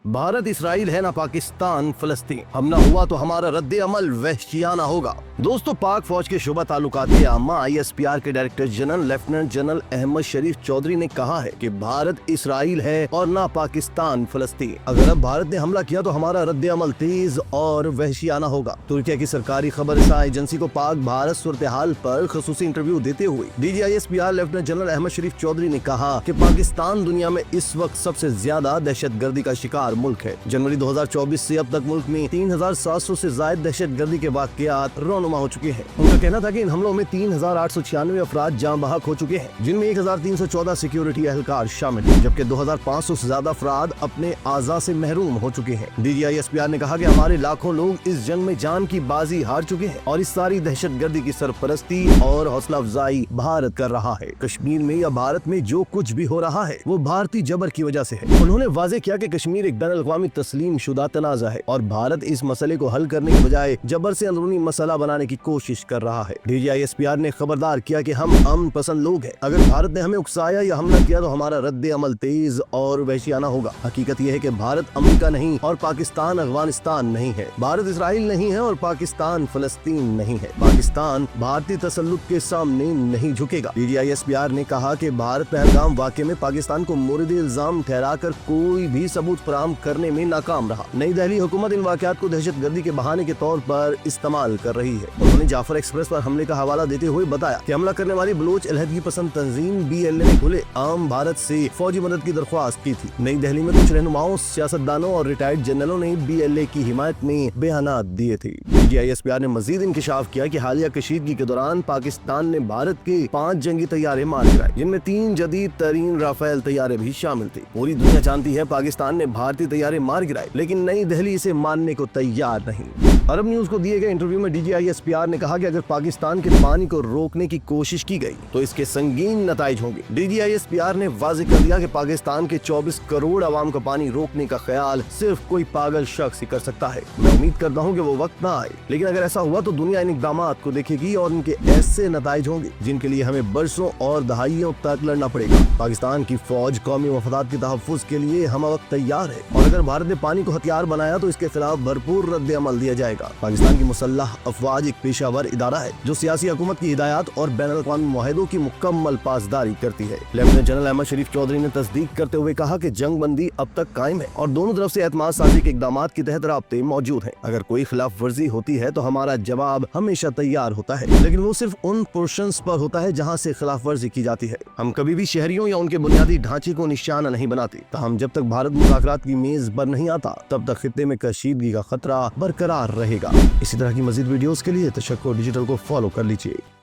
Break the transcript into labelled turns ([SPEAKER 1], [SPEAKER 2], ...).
[SPEAKER 1] Bharat Israel है ना पाकिस्तान फलस्तीन, हमला हुआ तो हमारा रद्द अमल वहशियाना होगा। दोस्तों, पाक फौज के शुबा ताल्लुकात आमा ISPR के director general lieutenant general Ahmed Sharif Chaudhry ने कहा है कि भारत इसराइल है और ना पाकिस्तान फलस्तीन। अगर अब भारत ने हमला किया तो हमारा रद्द अमल तेज और वहशियाना होगा। तुर्की की सरकारी खबर एजेंसी को पाक भारत सूरत हाल पर खसूसी इंटरव्यू देते हुए DG ISPR lieutenant general Ahmed Sharif Chaudhry ने कहा कि पाकिस्तान दुनिया में इस वक्त सबसे ज्यादा दहशतगर्दी का शिकार मुल्क है। जनवरी 2024 से अब तक मुल्क में 3700 से ज्यादा दहशतगर्दी के वाकयात रौनुमा हो चुके हैं। उनका कहना था कि इन हमलों में 3896 अफराद जाँ बहक हो चुके हैं, जिनमें 1314 सिक्योरिटी एहलकार शामिल हैं, जबकि 2500 से ज्यादा अफराद अपने आज़ा से महरूम हो चुके हैं। DG ISPR ने कहा कि हमारे लाखों लोग इस जंग में जान की बाजी हार चुके हैं और इस सारी दहशतगर्दी की सरपरस्ती और हौसला अफजाई भारत कर रहा है। कश्मीर में या भारत में जो कुछ भी हो रहा है वो भारतीय जबर की वजह से है। उन्होंने वाज़ेह किया कि कश्मीर एक बैनुल-अक़वामी तस्लीम शुदा तनाज़ा है और भारत इस मसले को हल करने के बजाय जबर से अंदरूनी मसला बनाने की कोशिश कर रहा है। DG ISPR ने खबरदार किया कि हम अमन पसंद लोग हैं। अगर भारत ने हमें उकसाया या हमला किया तो हमारा रद्द अमल तेज और वहशियाना होगा। हकीकत यह है कि भारत अमेरिका नहीं और पाकिस्तान अफगानिस्तान नहीं है। भारत इसराइल नहीं है और पाकिस्तान फलस्तीन नहीं है। पाकिस्तान भारतीय तसल्लुत के सामने नहीं झुकेगा। DG ISPR ने कहा कि भारत पहलगाम वाक़े में पाकिस्तान को मोरिद इल्जाम ठहराकर कोई भी सबूत फराहम करने में नाकाम रहा। नई दिल्ली हुकूमत इन वाक़यात को दहशतगर्दी के बहाने के तौर पर इस्तेमाल कर रही है। उन्होंने जाफर एक्सप्रेस पर हमले का हवाला देते हुए बताया कि हमला करने वाली बलोच अलहदगी पसंद तंजीम BLA ने खुले आम भारत से फौजी मदद की दरख्वास्त की थी। नई दिल्ली में कुछ रहनुमाओं, सियासतदानों और रिटायर्ड जनरलों ने BLA की हिमायत में बयानात दिए थे। DG ISPR ने मजीद इंकशाफ किया कि हालिया कशीदगी के दौरान पाकिस्तान ने भारत के 5 जंगी तैयारे मार गिराए, जिनमें 3 जदीद तरीन राफेल तैयारे भी शामिल थे। पूरी दुनिया जानती है पाकिस्तान ने भारतीय तैयारे मार गिराए, लेकिन नई दिल्ली इसे मानने को तैयार नहीं। अरब न्यूज को दिए गए इंटरव्यू में DG ISPR ने कहा कि अगर पाकिस्तान के पानी को रोकने की कोशिश की गई तो इसके संगीन नताइज होंगे। DG ISPR ने वाज़ेह कर दिया कि पाकिस्तान के 24 करोड़ आवाम का पानी रोकने का ख्याल सिर्फ कोई पागल शख्स ही कर सकता है। मैं उम्मीद करता हूँ कि वो वक्त ना आए, लेकिन अगर ऐसा हुआ तो दुनिया इन इक़दामात को देखेगी और इनके ऐसे नताइज होंगे जिनके लिए हमें बरसों और दहाइयों तक लड़ना पड़ेगा। पाकिस्तान की फौज कौमी मफादात के तहफ़्फ़ुज़ के लिए हम वक्त तैयार है और अगर भारत ने पानी को हथियार बनाया तो इसके खिलाफ भरपूर रद्द अमल दिया जाएगा। पाकिस्तान की मुसल्लह अफवाज एक पेशावर इदारा है जो सियासी हुकूमत की हिदायत और बैनुल-अक़वामी मुआहदों की मुकम्मल पासदारी करती है। लेफ्टिनेंट जनरल अहमद शरीफ चौधरी ने तस्दीक करते हुए कहा कि जंग बंदी अब तक कायम है और दोनों तरफ से एतमाद साजी के इक़दामात के तहत राब्ते मौजूद हैं। अगर कोई खिलाफ वर्जी होती है तो हमारा जवाब हमेशा तैयार होता है, लेकिन वो सिर्फ उन पोर्शंस पर होता है जहाँ से खिलाफ वर्जी की जाती है। हम कभी भी शहरियों या उनके बुनियादी ढांचे को निशाना नहीं बनाते। ताहम जब तक भारत मुज़ाकरात की मेज पर नहीं आता तब तक खित्ते में कशीदगी का खतरा बरकरार रहेगा। इसी तरह की मजीद वीडियोस के लिए तशक्कुर डिजिटल को फॉलो कर लीजिए।